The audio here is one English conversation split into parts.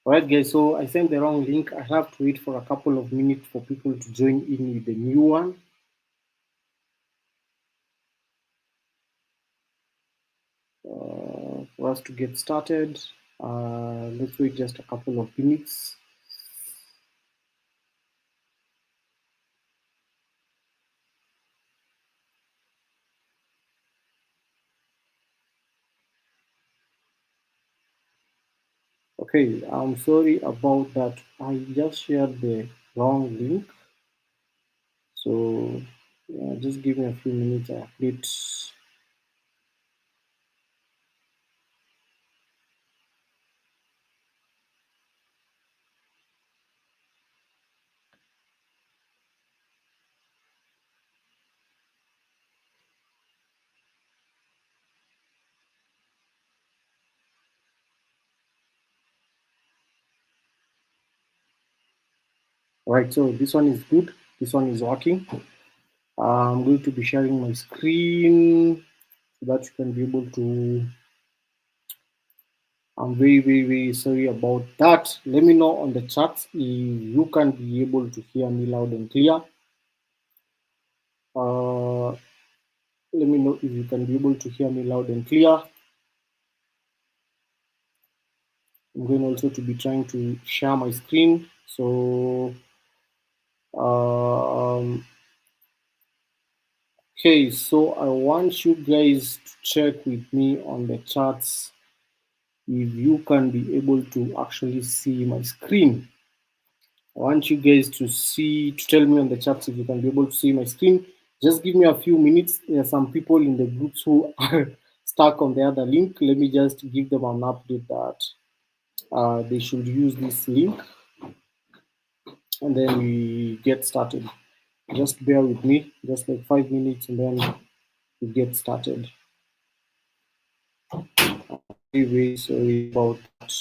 Alright guys, so I sent the wrong link. I have to wait for a couple of minutes for people to join in with the new one. For us to get started, let's wait just a couple of minutes. Okay, I'm sorry about that. I just shared the wrong link. So just give me a few minutes. I update. Right, so this one is good. This one is working. I'm going to be sharing my screen so that you can be able to. I'm very sorry about that. Let me know on the chat if you can be able to hear me loud and clear. Let me know if you can be able to hear me loud and clear. I'm going also to be trying to share my screen. So, okay, so I want you guys to check with me on the charts if you can be able to actually see my screen. I want you guys to tell me on the chat if you can be able to see my screen. Just give me a few minutes. There are some people in the groups who are stuck on the other link. Let me just give them an update that they should use this link, and then we get started. Just bear with me, just like 5 minutes, and then we get started. Very sorry about that.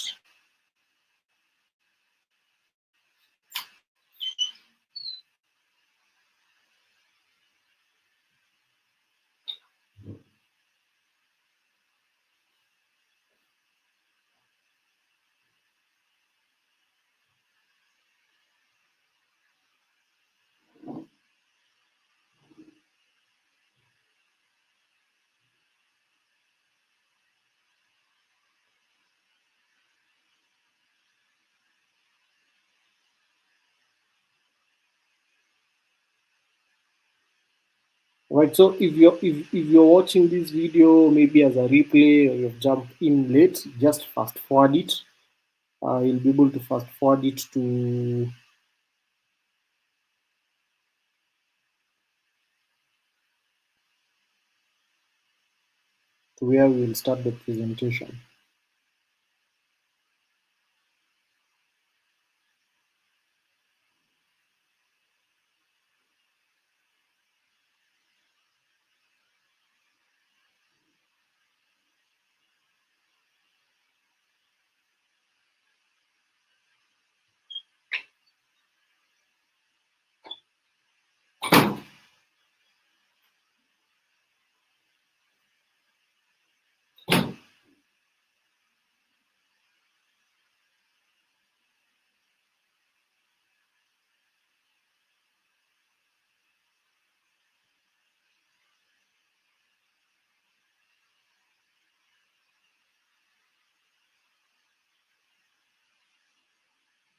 Right, so if you're watching this video maybe as a replay or you've jumped in late, just fast forward it. You'll be able to fast forward it to where we will start the presentation.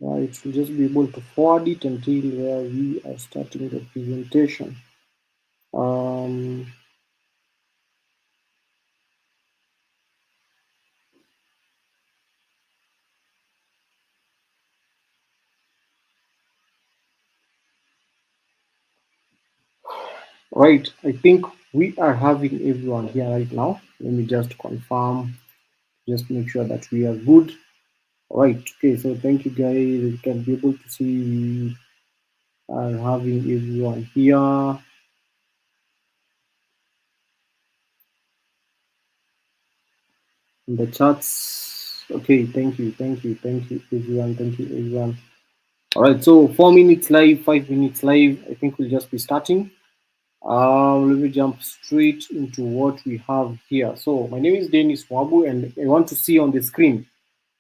It will just be able to forward it until where we are starting the presentation. Right, I think we are having everyone here right now. Let me just confirm, just make sure that we are good. All right, okay, so thank you guys. You can be able to see we are having everyone here. In the chats. Okay, thank you everyone, thank you everyone. All right, so 4 minutes live, 5 minutes live. I think we'll just be starting. Let me jump straight into what we have here. So my name is Dennis Wabu, and I want to see on the screen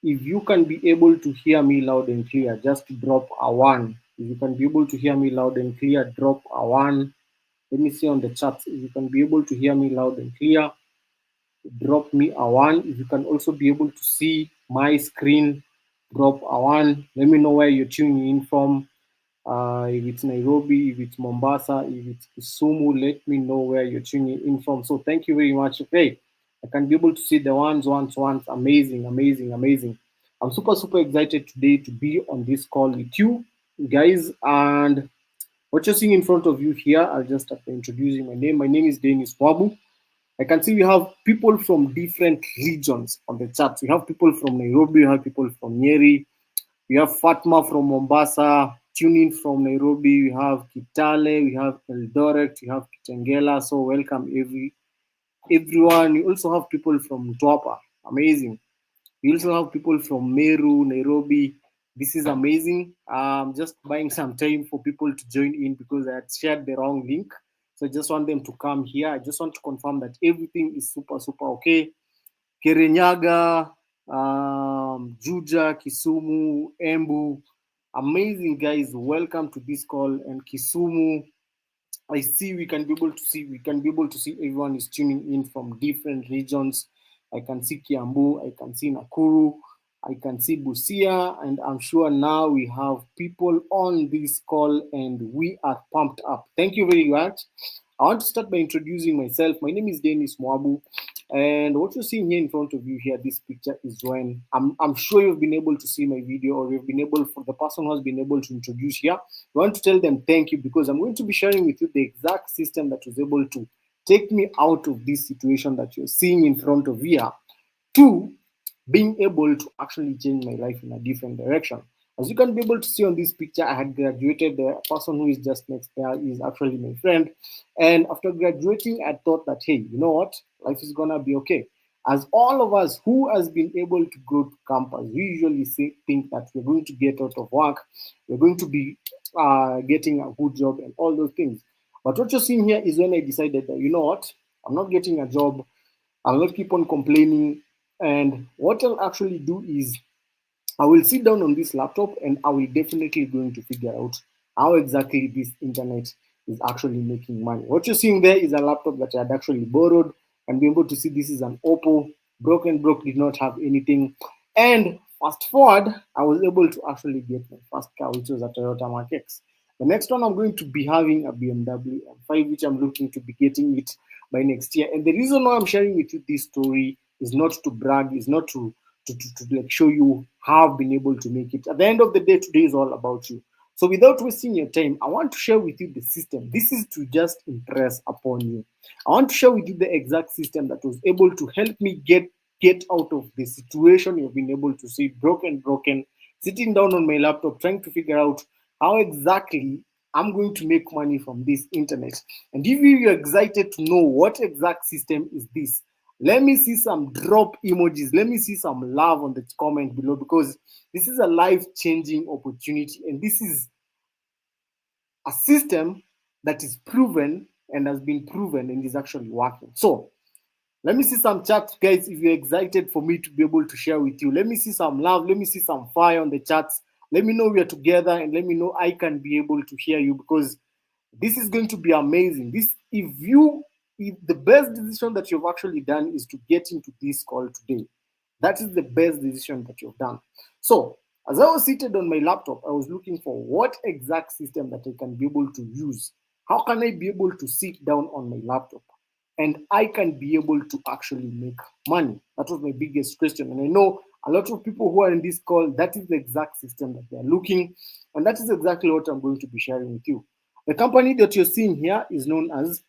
If you can be able to hear me loud and clear, just drop a one. If you can be able to hear me loud and clear, drop a one. Let me see on the chat. If you can be able to hear me loud and clear, drop me a one. If you can also be able to see my screen, drop a one. Let me know where you're tuning in from. If it's Nairobi, if it's Mombasa, if it's Kisumu, let me know where you're tuning in from. So thank you very much. Okay, I can be able to see the ones. Amazing, amazing, amazing. I'm super, super excited today to be on this call with you guys. And what you're seeing in front of you here, I'll just start by introducing my name. My name is Dennis Wabu. I can see we have people from different regions on the chat. We have people from Nairobi, we have people from Nyeri, we have Fatma from Mombasa, tuning from Nairobi, we have Kitale, we have Eldoret, we have Kitengela. So welcome everyone. We also have people from Twapa. Amazing. We also have people from Meru, Nairobi. This is amazing. Just buying some time for people to join in because I had shared the wrong link. So I just want them to come here. I just want to confirm that everything is super, super okay. Kirinyaga, Juja, Kisumu, Embu. Amazing guys. Welcome to this call. And Kisumu, I see we can be able to see everyone is tuning in from different regions. I can see Kiambu, I can see Nakuru, I can see Busia, and I'm sure now we have people on this call and we are pumped up. Thank you very much. I want to start by introducing myself. My name is Dennis Mwabu, and what you're seeing here in front of you here, this picture is when I'm sure you've been able to see my video, or you've been able, for the person who has been able to introduce here, I want to tell them thank you because I'm going to be sharing with you the exact system that was able to take me out of this situation that you're seeing in front of you to being able to actually change my life in a different direction. As you can be able to see on this picture, I had graduated. The person who is just next there is actually my friend. And after graduating, I thought that, hey, you know what? Life is going to be okay. As all of us who has been able to go to campus, we usually think that we're going to get out of work, we're going to be getting a good job and all those things. But what you're seeing here is when I decided that, you know what? I'm not getting a job. I'll not keep on complaining. And what I'll actually do is I will sit down on this laptop and I will definitely going to figure out how exactly this internet is actually making money. What you're seeing there is a laptop that I had actually borrowed, and be able to see this is an Oppo. Broke did not have anything. And fast forward, I was able to actually get my first car, which was a Toyota Mark X. The next one, I'm going to be having a BMW M5, which I'm looking to be getting it by next year. And the reason why I'm sharing with you this story is not to brag, is not to like show you how I've been able to make it. At the end of the day, today is all about you. So without wasting your time, I want to share with you the system. This is to just impress upon you. I want to share with you the exact system that was able to help me get out of the situation you've been able to see broken, sitting down on my laptop trying to figure out how exactly I'm going to make money from this internet. And if you're excited to know what exact system is this, let me see some drop emojis. Let me see some love on the comment below because this is a life changing opportunity and this is a system that is proven and has been proven and is actually working. So let me see some chats, guys. If you're excited for me to be able to share with you, let me see some love. Let me see some fire on the chats. Let me know we are together and let me know I can be able to hear you because this is going to be amazing. If the best decision that you've actually done is to get into this call today, that is the best decision that you've done. So, as I was seated on my laptop, I was looking for what exact system that I can be able to use. How can I be able to sit down on my laptop and I can be able to actually make money? That was my biggest question. And I know a lot of people who are in this call, that is the exact system that they're looking. And that is exactly what I'm going to be sharing with you. The company that you're seeing here is known as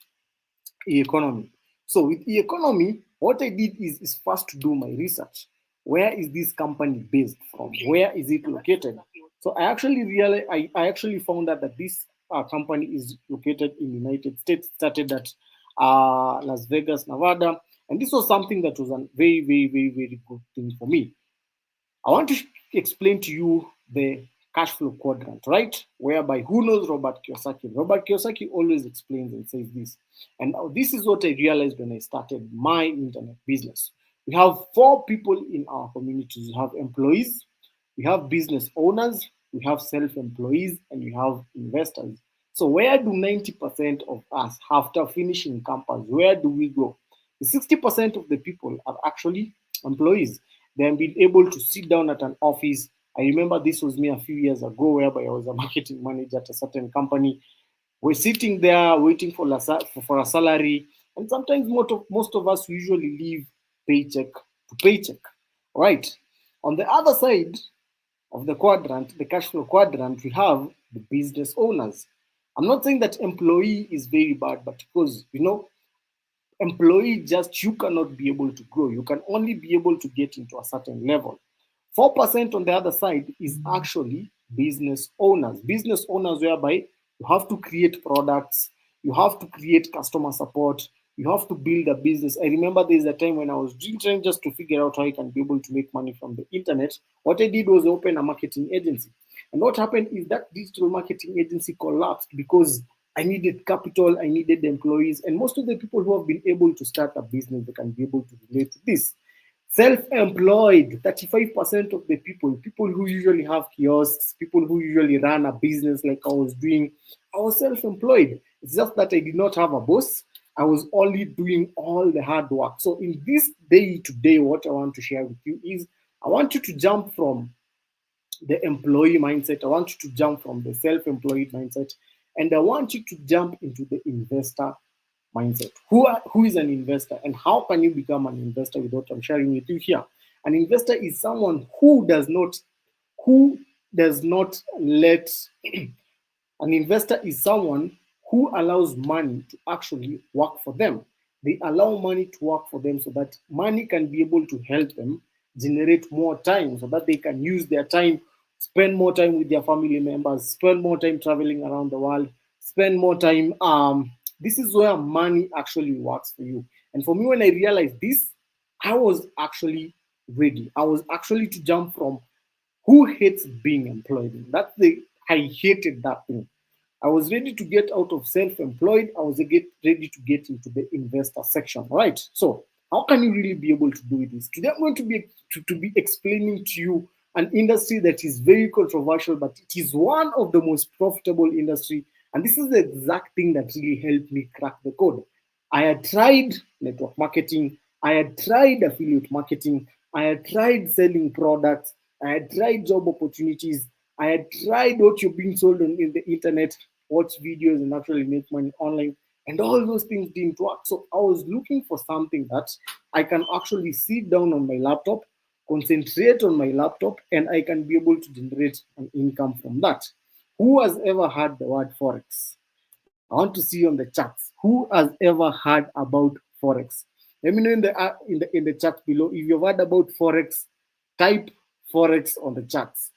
economy. So with economy, what I did is first to do my research. Where is this company based from? Where is it located? So I actually realized I actually found out that this company is located in the United States. Started at Las Vegas, Nevada, and this was something that was a very, very, very, very good thing for me. I want to explain to you the cash flow quadrant, right? Whereby who knows Robert Kiyosaki? Robert Kiyosaki always explains and says this. And this is what I realized when I started my internet business. We have four people in our communities. We have employees, we have business owners, we have self-employees, and we have investors. So where do 90% of us, after finishing campus, where do we go? The 60% of the people are actually employees. They have been able to sit down at an office. I remember this was me a few years ago, whereby I was a marketing manager at a certain company. We're sitting there waiting for a salary, and sometimes most of us usually live paycheck to paycheck. Right. On the other side of the quadrant, the cash flow quadrant, we have the business owners. I'm not saying that employee is very bad, but because employee, just you cannot be able to grow. You can only be able to get into a certain level. 4% on the other side is actually business owners. Business owners, whereby you have to create products, you have to create customer support, you have to build a business. I remember there's a time when I was trying just to figure out how I can be able to make money from the internet. What I did was open a marketing agency. And what happened is that digital marketing agency collapsed because I needed capital, I needed employees, and most of the people who have been able to start a business, they can be able to relate to this. Self-employed, 35% of the people who usually have kiosks, people who usually run a business like I was doing, I was self-employed. It's just that I did not have a boss. I was only doing all the hard work. So in this day today, what I want to share with you is I want you to jump from the employee mindset. I want you to jump from the self-employed mindset, and I want you to jump into the investor mindset. Who is an investor, and how can you become an investor with what I'm sharing with you here? An investor is someone who does not let an investor is someone who allows money to actually work for them. They allow money to work for them so that money can be able to help them generate more time so that they can use their time, spend more time with their family members, spend more time traveling around the world, spend more time. This is where money actually works for you. And for me, when I realized this, I was actually ready. I was actually to jump from who hates being employed. I hated that thing. I was ready to get out of self-employed. I was ready to get into the investor section. Right. So how can you really be able to do this? Today I'm going to be explaining to you an industry that is very controversial, but it is one of the most profitable industry. And this is the exact thing that really helped me crack the code. I had tried network marketing. I had tried affiliate marketing. I had tried selling products. I had tried job opportunities. I had tried what you're being sold on in the internet, watch videos and actually make money online. And all those things didn't work. So I was looking for something that I can actually sit down on my laptop, concentrate on my laptop, and I can be able to generate an income from that. Who has ever heard the word Forex? I want to see on the charts who has ever heard about Forex. Let me know in the chat below if you've heard about Forex. Type Forex on the charts.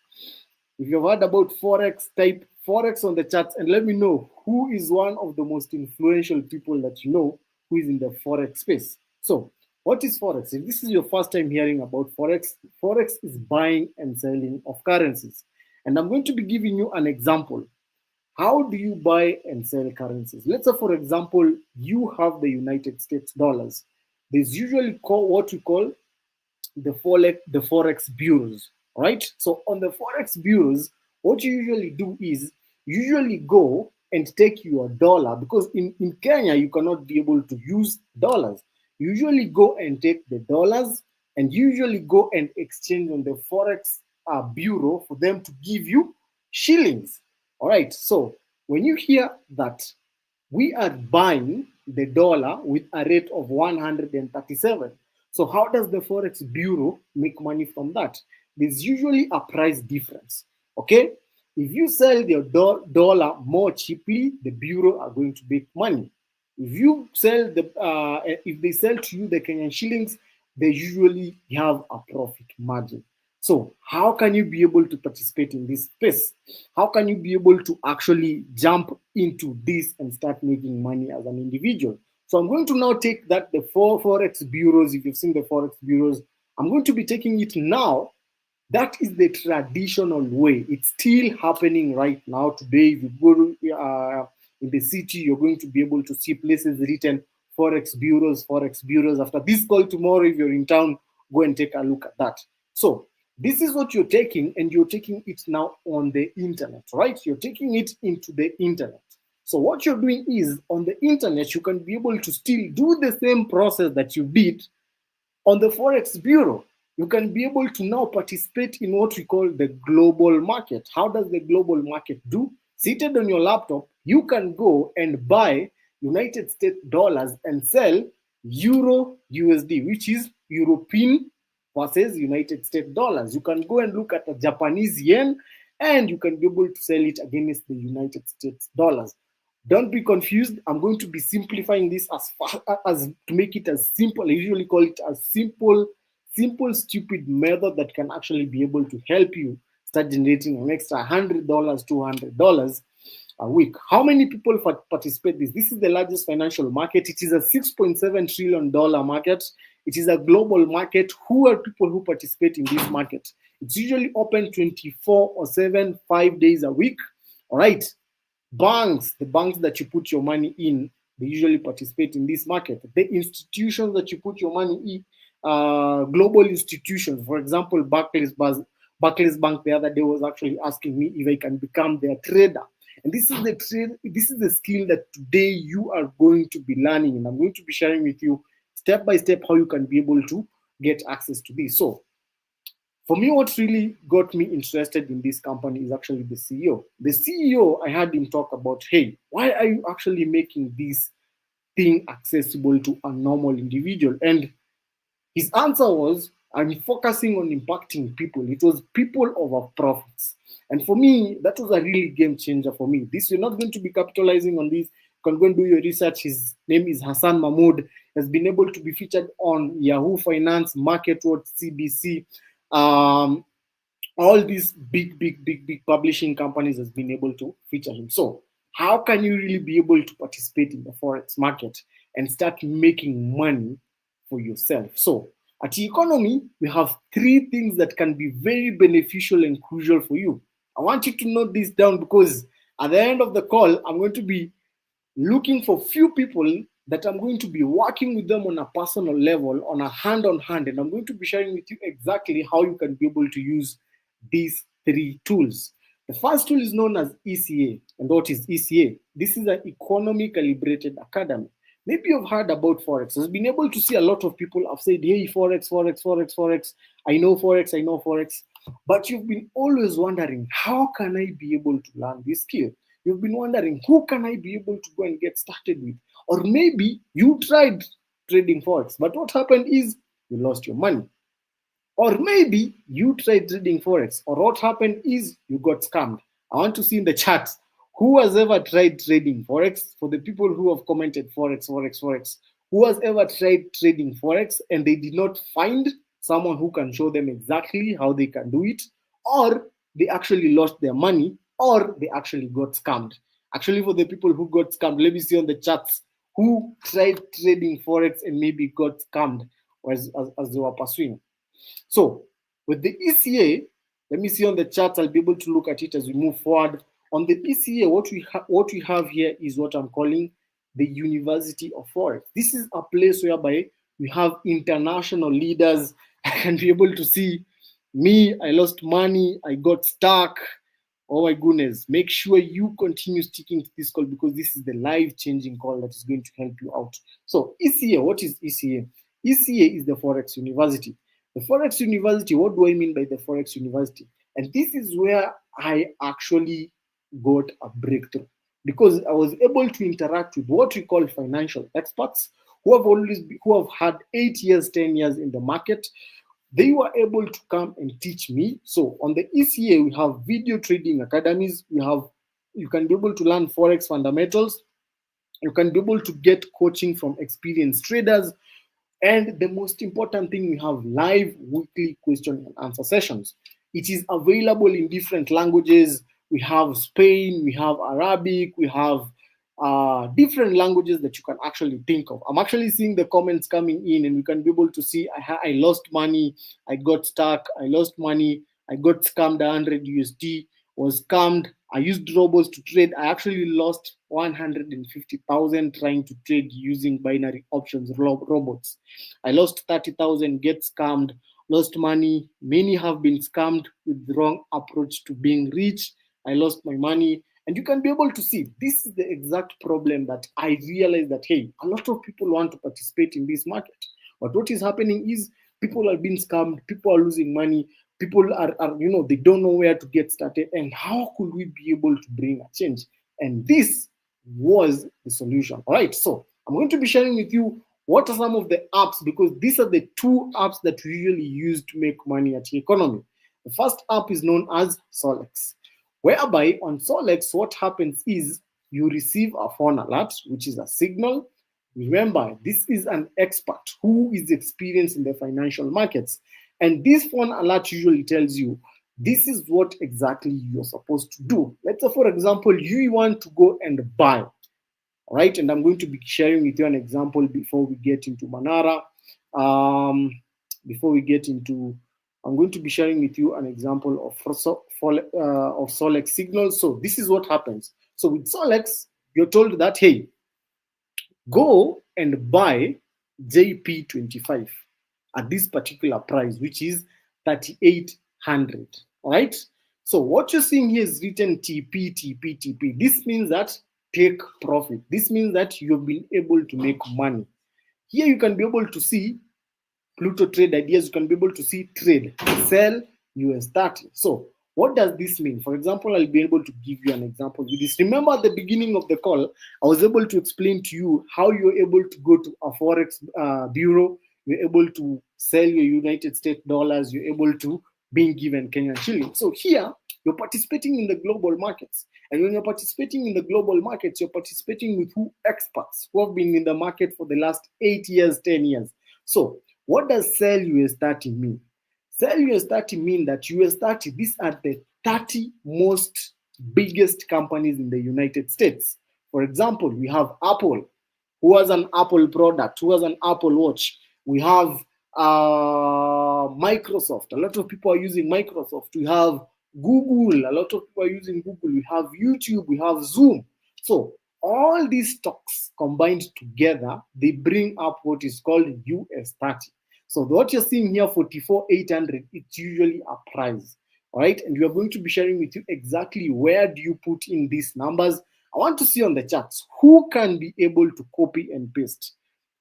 If you've heard about Forex, type Forex on the charts and let me know who is one of the most influential people that you know who is in the Forex space. So, what is Forex? If this is your first time hearing about Forex, Forex is buying and selling of currencies. And I'm going to be giving you an example. How do you buy and sell currencies? Let's say, for example, you have the United States dollars. There's usually what we call the forex bureaus, right? So on the forex bureaus, what you usually do is you usually go and take your dollar, because in Kenya you cannot be able to use dollars. You usually go and take the dollars and usually go and exchange on the forex bureau for them to give you shillings. All right, so when you hear that we are buying the dollar with a rate of 137. So how does the Forex Bureau make money from that? There's usually a price difference. Okay? If you sell your dollar more cheaply, the Bureau are going to make money. If they sell to you the Kenyan shillings, they usually have a profit margin. So how can you be able to participate in this space? How can you be able to actually jump into this and start making money as an individual? So I'm going to now take the four Forex bureaus. If you've seen the Forex bureaus, I'm going to be taking it now. That is the traditional way. It's still happening right now today. If you go in the city, you're going to be able to see places written Forex bureaus. After this call tomorrow, if you're in town, go and take a look at that. So this is what you're taking, and you're taking it now on the internet, right? You're taking it into the internet. So what you're doing is, on the internet, you can be able to still do the same process that you did on the Forex Bureau. You can be able to now participate in what we call the global market. How does the global market do? Seated on your laptop, you can go and buy United States dollars and sell Euro USD, which is European versus United States dollars. You can go and look at the Japanese yen, and you can be able to sell it against the United States dollars. Don't be confused. I'm going to be simplifying this as far as to make it as simple. I usually call it a simple, stupid method that can actually be able to help you start generating an extra $100, $200 a week. How many people participate this? This is the largest financial market. It is a $6.7 trillion market. It is a global market. Who are people who participate in this market? It's usually open 24 or 7, 5 days a week. All right. Banks, the banks that you put your money in, they usually participate in this market. The institutions that you put your money in, global institutions, for example, Barclays Bank the other day was actually asking me if I can become their trader. And this is the skill that today you are going to be learning, and I'm going to be sharing with you step by step how you can be able to get access to this. So for me, what really got me interested in this company is actually the CEO. The CEO, I had him talk about, hey, why are you actually making this thing accessible to a normal individual? And his answer was, I'm focusing on impacting people. It was people over profits. And for me, that was a really game changer for me. This, you're not going to be capitalizing on this. You can go and do your research. His name is Hassan Mahmoud. Has been able to be featured on Yahoo Finance, MarketWatch, CBC. Um, all these big publishing companies has been able to feature him. So how can you really be able to participate in the Forex market and start making money for yourself? So at economy, we have three things that can be very beneficial and crucial for you. I want you to note this down, because at the end of the call, I'm going to be looking for few people that I'm going to be working with them on a personal level, on a hand, and I'm going to be sharing with you exactly how you can be able to use these three tools. The first tool is known as ECA. And what is ECA? This is an economy calibrated academy. Maybe you've heard about Forex. I've been able to see a lot of people have said, hey, Forex. I know Forex. But you've been always wondering, how can I be able to learn this skill? You've been wondering, who can I be able to go and get started with? Or maybe you tried trading Forex, but what happened is you lost your money. Or maybe you tried trading Forex, or what happened is you got scammed. I want to see in the chat who has ever tried trading Forex. For the people who have commented Forex, who has ever tried trading Forex and they did not find someone who can show them exactly how they can do it, or they actually lost their money, or they actually got scammed. Actually, for the people who got scammed, let me see on the chats who tried trading Forex and maybe got scammed as they were pursuing. So with the ECA, let me see on the chart. I'll be able to look at it as we move forward. On the ECA, what we have here is what I'm calling the University of Forex. This is a place whereby we have international leaders. I can be able to see me. I lost money. I got stuck. Oh my goodness. Make sure you continue sticking to this call, because this is the life-changing call that is going to help you out. So ECA, what is ECA? ECA is the Forex University. The Forex University, what do I mean by the Forex University? And this is where I actually got a breakthrough, because I was able to interact with what we call financial experts who have had 8 years, 10 years in the market. They were able to come and teach me. So on the ECA, we have video trading academies. You can be able to learn Forex fundamentals. You can be able to get coaching from experienced traders. And the most important thing, we have live weekly question and answer sessions. It is available in different languages. We have Spain, we have Arabic, we have different languages that you can actually think of. I'm actually seeing the comments coming in, and you can be able to see I lost money, I got stuck, I lost money, I got scammed 100 USD, was scammed, I used robots to trade, I actually lost 150,000 trying to trade using binary options robots. I lost 30,000, get scammed, lost money. Many have been scammed with the wrong approach to being rich. I lost my money. And you can be able to see this is the exact problem that I realized that, hey, a lot of people want to participate in this market. But what is happening is people are being scammed, people are losing money, people are they don't know where to get started. And how could we be able to bring a change? And this was the solution. All right, so I'm going to be sharing with you what are some of the apps, because these are the two apps that we usually use to make money at economy. The first app is known as Solex, whereby on Solex, what happens is you receive a phone alert, which is a signal. Remember, this is an expert who is experienced in the financial markets. And this phone alert usually tells you this is what exactly you're supposed to do. Let's say, for example, you want to go and buy, all right? And I'm going to be sharing with you an example before we get into Manara. Before we get into, I'm going to be sharing with you an example of Solex signals. So this is what happens. So with Solex, you're told that, hey, go and buy JP25 at this particular price, which is 3,800. All right. So what you're seeing here is written TP, TP, TP. This means that take profit. This means that you've been able to make money. Here you can be able to see Pluto trade ideas. You can be able to see trade, sell US30. So what does this mean? For example, I'll be able to give you an example with this. Remember at the beginning of the call, I was able to explain to you how you're able to go to a Forex bureau, you're able to sell your United States dollars, you're able to being given Kenyan shilling. So here, you're participating in the global markets. And when you're participating in the global markets, you're participating with who? Experts who have been in the market for the last 8 years, 10 years. So what does sell US30 mean? Sell US30 mean that US30, these are the 30 most biggest companies in the United States. For example, we have Apple, who has an Apple product, who has an Apple Watch. We have Microsoft. A lot of people are using Microsoft. We have Google. A lot of people are using Google. We have YouTube. We have Zoom. So all these stocks combined together, they bring up what is called US30. So what you're seeing here, 44,800, it's usually a price. All right. And we are going to be sharing with you exactly where do you put in these numbers. I want to see on the charts who can be able to copy and paste.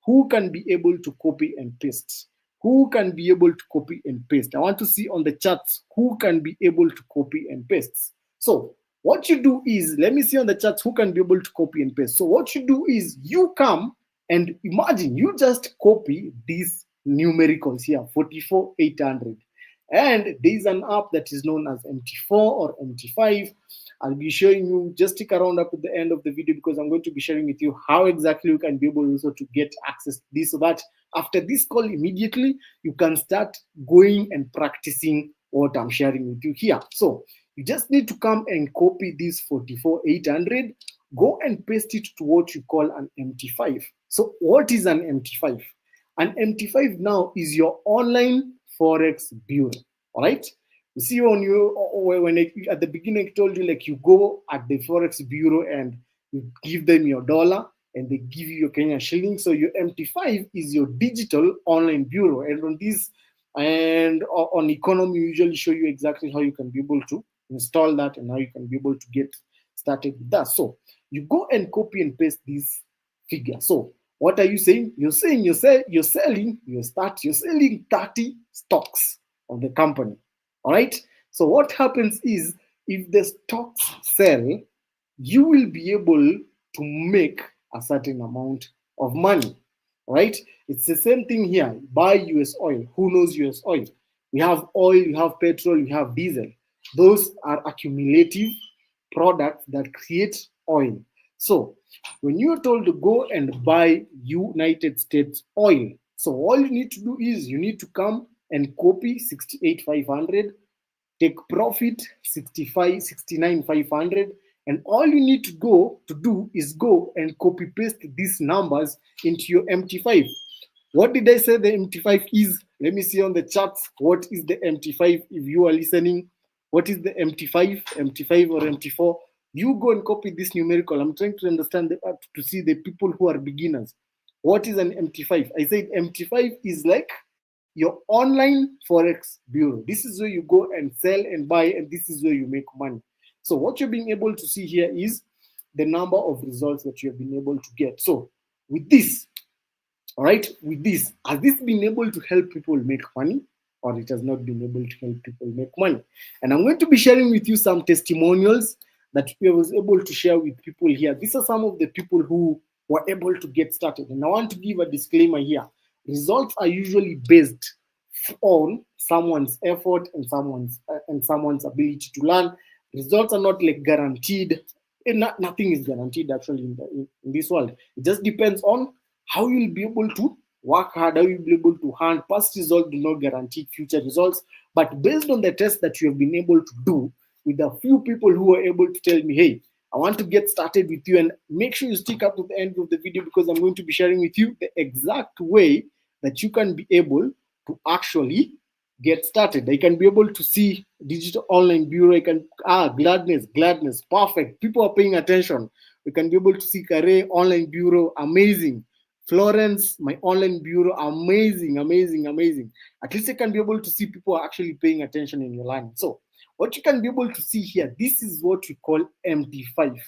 Who can be able to copy and paste? Who can be able to copy and paste? I want to see on the charts who can be able to copy and paste. So what you do is, let me see on the charts who can be able to copy and paste. So what you do is you come and imagine you just copy these numericals here, 44,800. And there's an app that is known as MT4 or MT5. I'll be showing you, just stick around up at the end of the video, because I'm going to be sharing with you how exactly you can be able also to get access to this, so that after this call immediately, you can start going and practicing what I'm sharing with you here. So you just need to come and copy this 44,800, go and paste it to what you call an MT5. So what is an MT5? An MT5 now is your online Forex bureau. All right. You see, when at the beginning I told you, like, you go at the Forex bureau and you give them your dollar and they give you your Kenyan shilling. So your MT5 is your digital online bureau. And on this and on economy, we usually show you exactly how you can be able to install that and how you can be able to get started with that. So you go and copy and paste this figure. So what are you saying? You're saying you're selling 30 stocks of the company. All right. So what happens is, if the stocks sell, you will be able to make a certain amount of money. All right. It's the same thing here. Buy US oil. Who knows US oil? We have oil, we have petrol, we have diesel. Those are accumulative products that create oil. So when you're told to go and buy United States oil, so all you need to do is you need to come and copy 68,500, take profit 65, 69,500, and all you need to do is go and copy paste these numbers into your MT5. What did I say the MT5 is? Let me see on the charts. What is the MT5 if you are listening? What is the MT5? MT5 or MT4? You go and copy this numerical. I'm trying to understand to see the people who are beginners. What is an MT5? I said MT5 is like your online Forex bureau. This is where you go and sell and buy, and this is where you make money. So what you're being able to see here is the number of results that you have been able to get. So with this, all right, with this, has this been able to help people make money, or it has not been able to help people make money? And I'm going to be sharing with you some testimonials that we was able to share with people here. These are some of the people who were able to get started. And I want to give a disclaimer here. Results are usually based on someone's effort and someone's ability to learn. Results are not like guaranteed. Nothing is guaranteed actually in this world. It just depends on how you'll be able to work hard, how you'll be able to hand. Past results do not guarantee future results, but based on the test that you have been able to do with a few people who are able to tell me, hey, I want to get started with you, and make sure you stick up to the end of the video because I'm going to be sharing with you the exact way that you can be able to actually get started. I can be able to see digital online bureau. I can gladness, perfect. People are paying attention. We can be able to see career online bureau, amazing. Florence, my online bureau, amazing, amazing, amazing. At least I can be able to see people are actually paying attention in your learning. So what you can be able to see here, this is what we call MT5.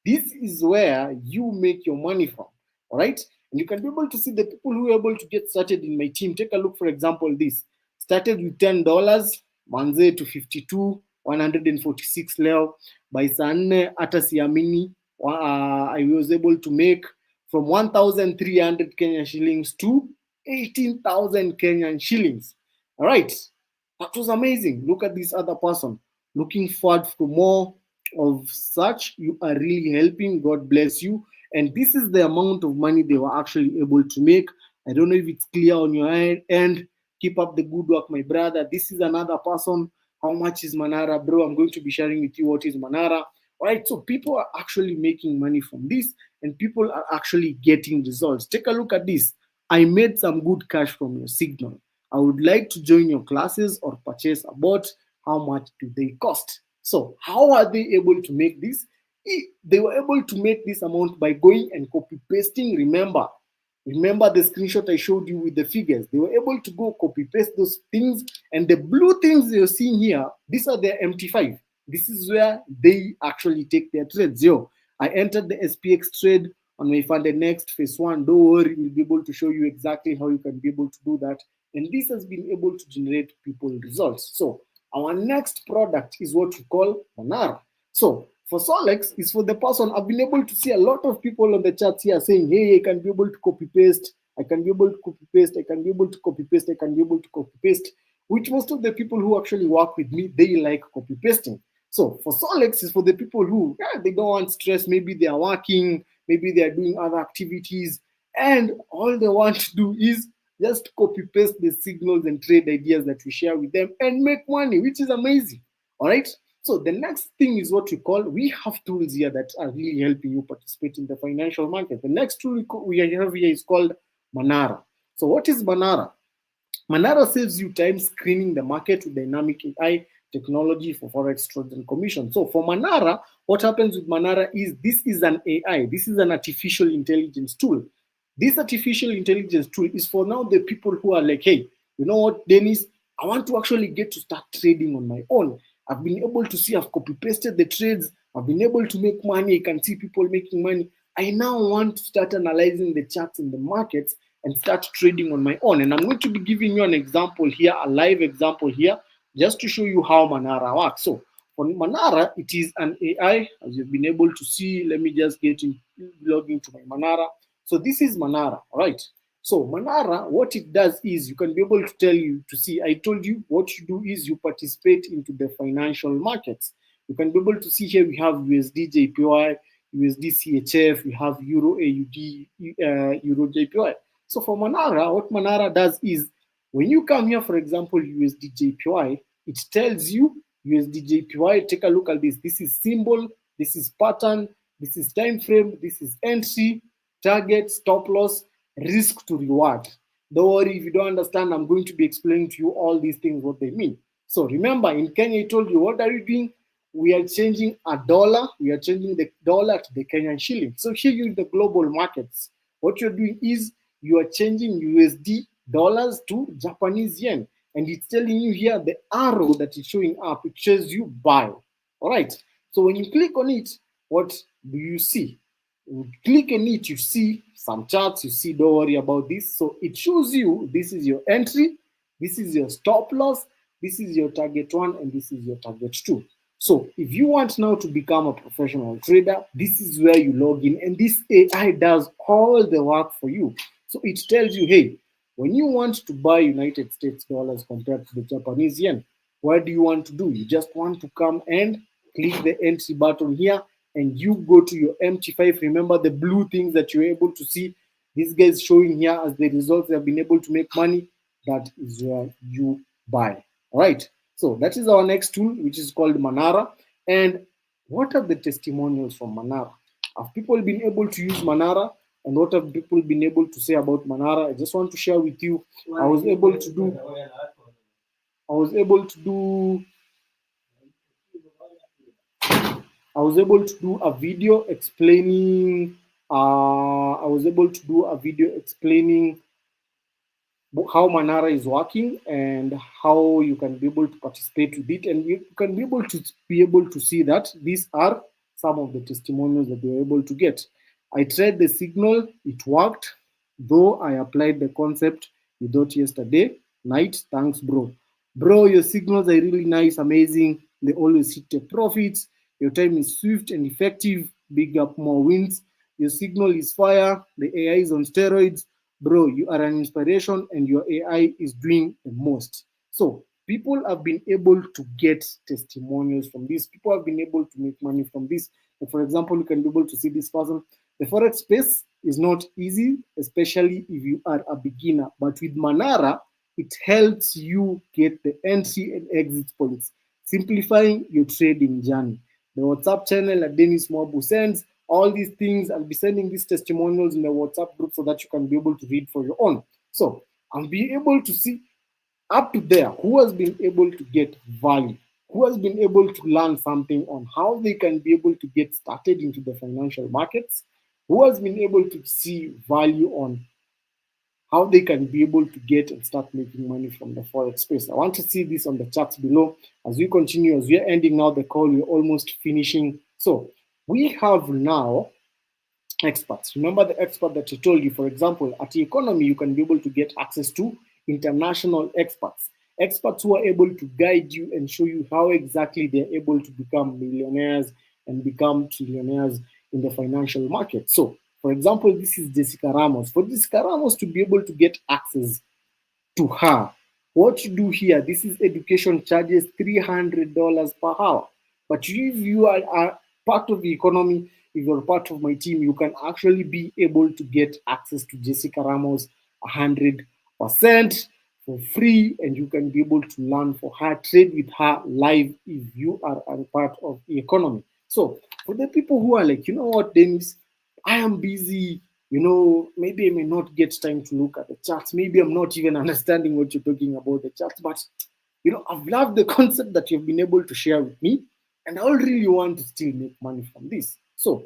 This is where you make your money from. All right. And you can be able to see the people who are able to get started in my team. Take a look, for example, this started with $10, manze to 52, 146 leo. By Sanne Atasiamini, I was able to make from 1,300 Kenyan shillings to 18,000 Kenyan shillings. All right. That was amazing. Look at this other person. Looking forward to more of such. You are really helping. God bless you. And this is the amount of money they were actually able to make. I don't know if it's clear on your end. Keep up the good work, my brother. This is another person. How much is Manara, bro? I'm going to be sharing with you what is Manara. All right, so people are actually making money from this, and people are actually getting results. Take a look at this. I made some good cash from your signal. I would like to join your classes or purchase a bot. How much do they cost? So, how are they able to make this? They were able to make this amount by going and copy pasting. Remember the screenshot I showed you with the figures. They were able to go copy paste those things, and the blue things you're seeing here, these are their MT5. This is where they actually take their trades. Yo, I entered the SPX trade on my funded next phase one. Don't worry, we'll be able to show you exactly how you can be able to do that. And this has been able to generate people results. So our next product is what we call Manara. So for Solex, is for the person. I've been able to see a lot of people on the chat here saying, hey, I can be able to copy paste. I can be able to copy paste. I can be able to copy paste. I can be able to copy paste. Which most of the people who actually work with me, they like copy pasting. So for Solex is for the people who they don't want stress. Maybe they are working, maybe they are doing other activities, and all they want to do is just copy paste the signals and trade ideas that we share with them and make money, which is amazing. All right. So the next thing is what we have tools here that are really helping you participate in the financial market. The next tool we have here is called Manara. So what is Manara? Manara saves you time screening the market with dynamic AI technology for Forex trades and commission. So for Manara, what happens with Manara is this is an AI. This is an artificial intelligence tool. This artificial intelligence tool is for now the people who are like, hey, you know what, Dennis, I want to actually get to start trading on my own. I've been able to see, I've copy pasted the trades. I've been able to make money. I can see people making money. I now want to start analyzing the charts in the markets and start trading on my own. And I'm going to be giving you an example here, a live example here, just to show you how Manara works. So for Manara, it is an AI, as you've been able to see. Let me just log into my Manara. So this is Manara, all right? So Manara, what it does is you can be able to tell you to see, I told you what you do is you participate into the financial markets. You can be able to see here we have USD JPY, USD CHF, we have Euro AUD, Euro JPY. So for Manara, what Manara does is when you come here, for example, USD JPY, it tells you USD JPY, take a look at this. This is symbol, this is pattern, this is time frame, this is entry, target, stop loss, risk to reward. Don't worry if you don't understand, I'm going to be explaining to you all these things, what they mean. So remember, in Kenya, I told you, what are you doing? we are changing a dollar, we are changing the dollar to the Kenyan shilling. So here in the global markets, what you're doing is you are changing USD dollars to Japanese yen. And it's telling you here the arrow that is showing up, it shows you buy. All right. So when you click on it, what do you see? You click on it, you see some charts, you see, don't worry about this. So it shows you this is your entry, this is your stop loss, this is your target one, and this is your target two. So if you want now to become a professional trader, this is where you log in, and this AI does all the work for you. So it tells you, hey, when you want to buy United States dollars compared to the Japanese yen, what do you want to do? You just want to come and click the entry button here, and you go to your MT5. Remember the blue things that you're able to see. These guys showing here as the results they have been able to make money. That is where you buy. All right. So that is our next tool, which is called Manara. And what are the testimonials from Manara? Have people been able to use Manara? And what have people been able to say about Manara? I just want to share with you. I was able to do. I was able to do. I was able to do a video explaining. I was able to do a video explaining how Manara is working and how you can be able to participate with it, and you can be able to see that these are some of the testimonials that they were able to get. I tried the signal, it worked, though I applied the concept without yesterday night. Thanks, bro. Bro, your signals are really nice, amazing. They always hit the profits. Your time is swift and effective. Big up, more wins. Your signal is fire. The AI is on steroids. Bro, you are an inspiration and your AI is doing the most. So people have been able to get testimonials from this. People have been able to make money from this. And for example, you can be able to see this person. The Forex space is not easy, especially if you are a beginner. But with Manara, it helps you get the entry and exit points, simplifying your trading journey. The WhatsApp channel at Dennis Mwabu sends all these things. I'll be sending these testimonials in the WhatsApp group so that you can be able to read for your own. So I'll be able to see up to there who has been able to get value, who has been able to learn something on how they can be able to get started into the financial markets, who has been able to see value on how they can be able to get and start making money from the forex space. I want to see this on the charts below. As we continue, as we are ending now the call, we're almost finishing. So we have now experts. Remember the expert that I told you, for example, at the economy, you can be able to get access to international experts. Experts who are able to guide you and show you how exactly they're able to become millionaires and become trillionaires in the financial market. So, for example, this is Jessica Ramos. For Jessica Ramos to be able to get access to her. What you do here, this is education charges $300 per hour. But if you are part of the economy, if you're part of my team, you can actually be able to get access to Jessica Ramos 100% for free, and you can be able to learn for her, trade with her live if you are a part of the economy. So for the people who are like, you know what, Dennis, I am busy, maybe I may not get time to look at the charts. Maybe I'm not even understanding what you're talking about the charts, but I've loved the concept that you've been able to share with me, and I really want to still make money from this. So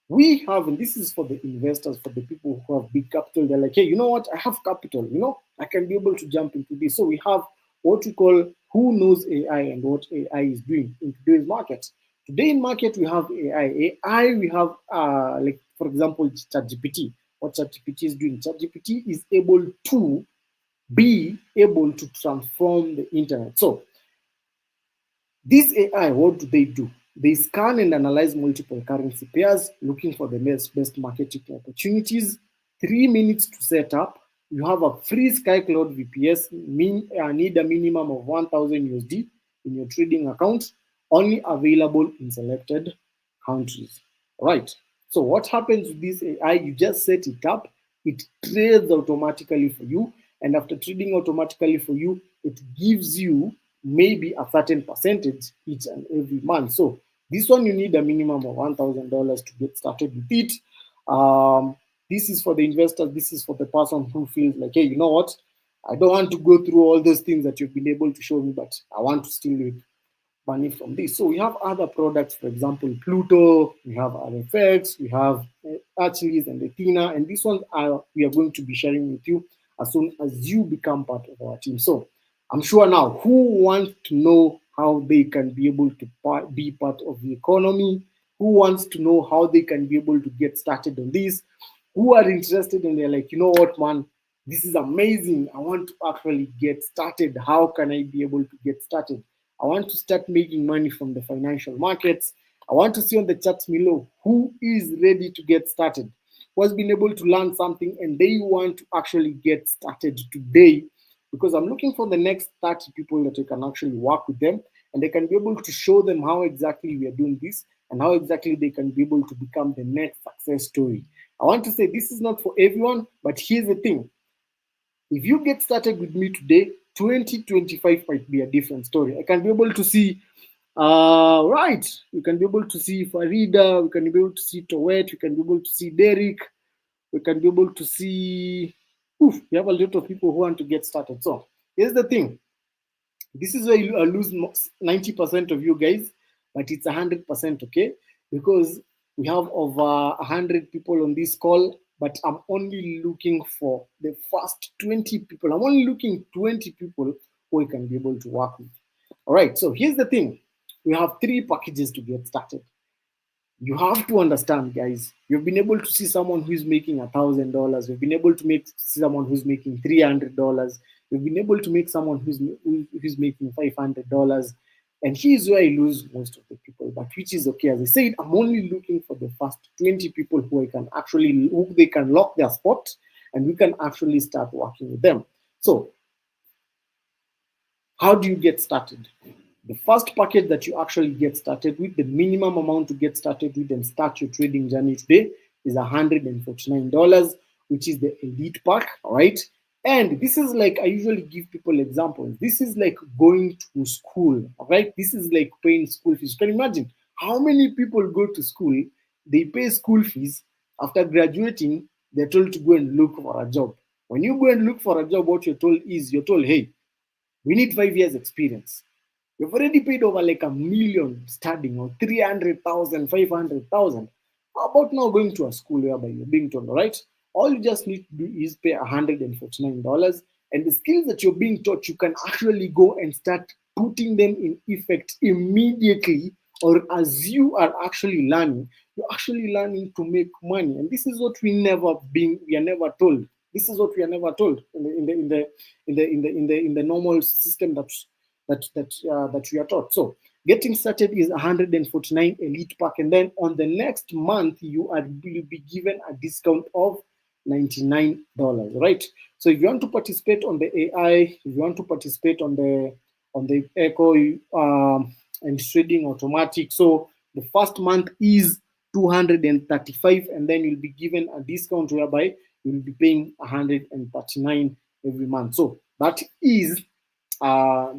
we have, and this is for the investors, for the people who have big capital. They're like, hey, you know what? I have capital. I can be able to jump into this. So we have what we call who knows AI and what AI is doing in today's market. Today in market we have AI. AI we have like for example ChatGPT. What ChatGPT is doing? ChatGPT is able to be able to transform the internet. So this AI, what do? They scan and analyze multiple currency pairs, looking for the best marketing opportunities. 3 minutes to set up. You have a free SkyCloud VPS, need a minimum of 1,000 USD in your trading account, only available in selected countries. Right. So what happens with this AI? You just set it up, it trades automatically for you, and after trading automatically for you, it gives you maybe a certain percentage each and every month. So this one you need a minimum of $1,000 to get started with it. This is for the investors. This is for the person who feels like, hey, you know what? I don't want to go through all those things that you've been able to show me, but I want to still money from this. So we have other products, for example, Pluto, we have RFX, we have Achilles and Athena, and this one we are going to be sharing with you as soon as you become part of our team. So I'm sure now who wants to know how they can be able to be part of the economy, who wants to know how they can be able to get started on this, who are interested and they're like, you know what, man, this is amazing. I want to actually get started. How can I be able to get started? I want to start making money from the financial markets. I want to see on the charts below who is ready to get started, who has been able to learn something and they want to actually get started today. Because I'm looking for the next 30 people that I can actually work with them and they can be able to show them how exactly we are doing this and how exactly they can be able to become the next success story. I want to say this is not for everyone, but here's the thing. If you get started with me today, 2025 might be a different story. I can be able to see, right, we can be able to see Farida, we can be able to see Towet, we can be able to see Derek, we can be able to see, we have a lot of people who want to get started. So here's the thing. This is where you lose 90% of you guys, but it's 100%, okay? Because we have over 100 people on this call, but I'm only looking for the first 20 people. I'm only looking 20 people who we can be able to work with. All right, so here's the thing. We have 3 packages to get started. You have to understand, guys. You've been able to see someone who's making $1,000. You've been able to see someone who's making $300. You've been able to make someone who's making $500. And here's where I lose most of the people, but which is okay. As I said, I'm only looking for the first 20 people who they can lock their spot, and we can actually start working with them. So, how do you get started? The first package that you actually get started with, the minimum amount to get started with and start your trading journey today is $149, which is the elite pack, all right? And this is like, I usually give people examples. This is like going to school, all right? This is like paying school fees. You can imagine how many people go to school, they pay school fees, after graduating, they're told to go and look for a job. When you go and look for a job, what you're told, hey, we need 5 years experience. You've already paid over like $1 million studying or 300,000, 500,000. How about now going to a school whereby you're being told, all right, all you just need to do is pay $149, and the skills that you're being taught, you can actually go and start putting them in effect immediately, or as you are actually learning, you're actually learning to make money. And this is what we are never told. This is what we are never told in the normal system that we are taught. So getting started is 149 elite pack, and then on the next month will be given a discount of $99. Right. So if you want to participate on the AI, if you want to participate on the eco and trading automatic, so the first month is 235, and then you'll be given a discount whereby you'll be paying 139 every month. So that is a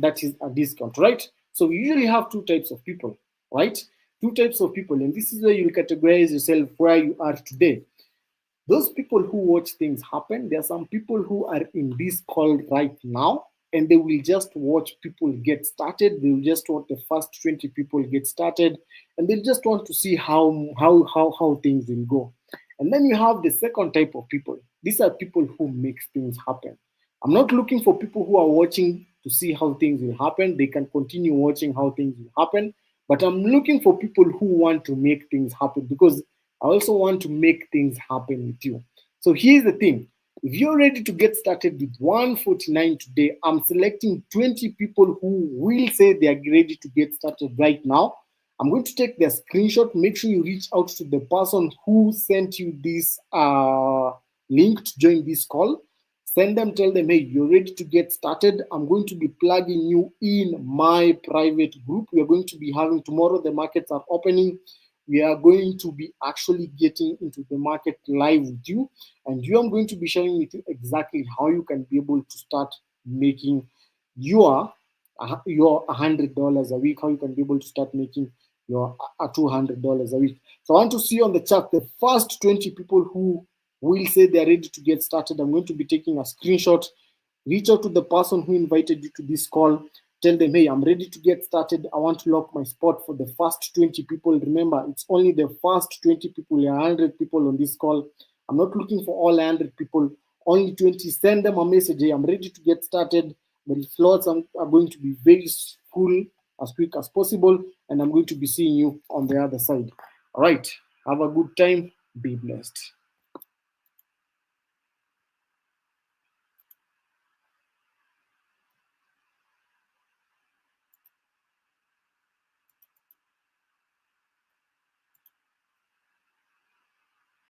discount, right? So we usually have 2 types of people, right? 2 types of people, and this is where you'll categorize yourself where you are today. Those people who watch things happen, there are some people who are in this call right now, and they will just watch people get started. They will just want the first 20 people get started, and they just want to see how things will go. And then you have the second type of people. These are people who make things happen. I'm not looking for people who are watching to see how things will happen. They can continue watching how things will happen. But I'm looking for people who want to make things happen, because I also want to make things happen with you. So here's the thing. If you're ready to get started with 149 today, I'm selecting 20 people who will say they are ready to get started right now. I'm going to take their screenshot. Make sure you reach out to the person who sent you this link to join this call. Send them, tell them, hey, you're ready to get started. I'm going to be plugging you in my private group. We are going to be having tomorrow, the markets are opening. We are going to be actually getting into the market live with you. And I'm going to be sharing with you exactly how you can be able to start making your $100 a week, how you can be able to start making your $200 a week. So I want to see on the chat the first 20 people who will say they're ready to get started. I'm going to be taking a screenshot. Reach out to the person who invited you to this call. Tell them, hey, I'm ready to get started. I want to lock my spot for the first 20 people. Remember, it's only the first 20 people. There are 100 people on this call. I'm not looking for all 100 people, only 20. Send them a message. Hey, I'm ready to get started. The slots are going to be very full as quick as possible, and I'm going to be seeing you on the other side. All right. Have a good time. Be blessed.